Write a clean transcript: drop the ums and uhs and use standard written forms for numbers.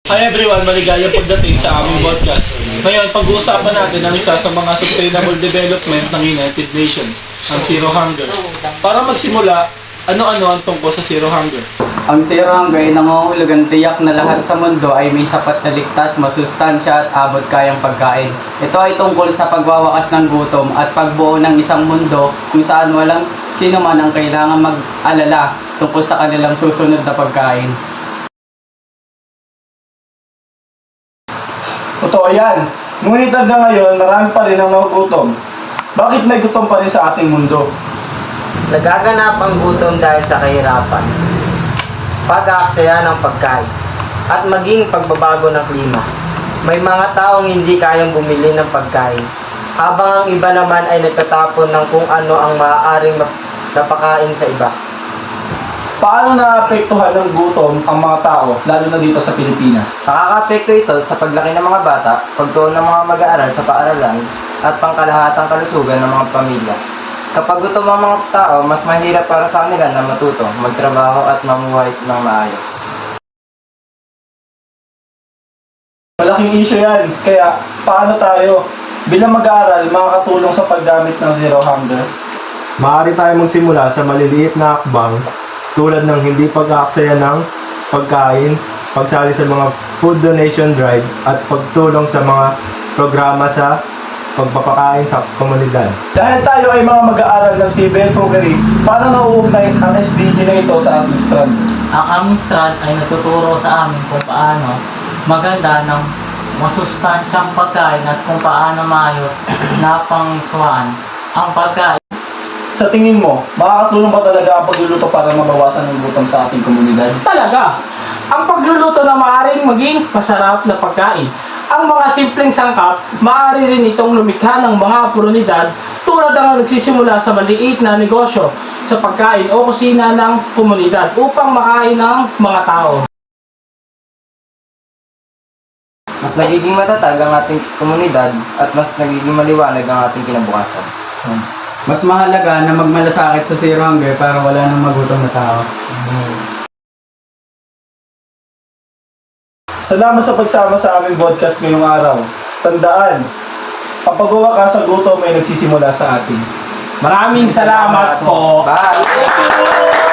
Hi everyone, maligayang pagdating sa aming podcast. Ngayon, pag-uusapan natin ang isa sa mga sustainable development ng United Nations, ang Zero Hunger. Para magsimula, ano-ano ang tungkol sa Zero Hunger? Ang Zero Hunger ay nangungulugang tiyak na lahat sa mundo ay may sapat na ligtas, masustansya at abot kayang pagkain. Ito ay tungkol sa pagwawakas ng gutom at pagbuo ng isang mundo kung saan walang sino man ang kailangan mag-alala tungkol sa kanilang susunod na pagkain. Totoo yan. Ngunit hanggang ngayon, marami pa rin ang nagugutom. Bakit may gutom pa rin sa ating mundo? Nagaganap ang gutom dahil sa kahirapan, pag-aaksaya ng pagkain, at maging pagbabago ng klima. May mga taong hindi kayang bumili ng pagkain, habang ang iba naman ay nagtatapon ng kung ano ang maaaring napakain sa iba. Paano naapektuhan ng gutom ang mga tao, lalo na dito sa Pilipinas? Nakaka-apekto ito sa paglaki ng mga bata, pagtuon ng mga mag-aaral sa paaralan, at pangkalahatang kalusugan ng mga pamilya. Kapag gutom ang mga tao, mas mahirap para sa kanila na matuto, magtrabaho at mamuhay ng maayos. Malaking issue yan. Kaya, paano tayo bilang mag-aaral makakatulong sa paggamit ng Zero Hunger? Maaari tayo magsimula sa maliliit na hakbang tulad ng hindi pag-aaksaya ng pagkain, pagsali sa mga food donation drive at pagtulong sa mga programa sa pagpapakain sa komunidad. Dahil tayo ay mga mag-aaral ng TVL Cookery, paano nauugnay ang SDG na ito sa ating strand? Ang aming strand ay natuturo sa amin kung paano maganda ng masustansyang pagkain at kung paano maayos na pangsuhan ang pagkain. Sa tingin mo, makakatulong ba talaga ang pagluluto para mabawasan ang gutom sa ating komunidad? Talaga, ang pagluluto na maaaring maging masarap na pagkain. Ang mga simpleng sangkap, maaari rin itong lumikha ng mga oportunidad tulad ng nagsisimula sa maliit na negosyo sa pagkain o kusina ng komunidad upang makain ng mga tao. Mas nagiging matatag ang ating komunidad at mas nagiging maliwanag ang ating kinabukasan. Mas mahalaga na magmalasakit sa Zero Hunger para wala nang magutom na tao. Salamat sa pagsama sa aming podcast ngayong araw. Tandaan, ang pagwawakas sa gutom ay nagsisimula sa atin. Maraming salamat po. Bye!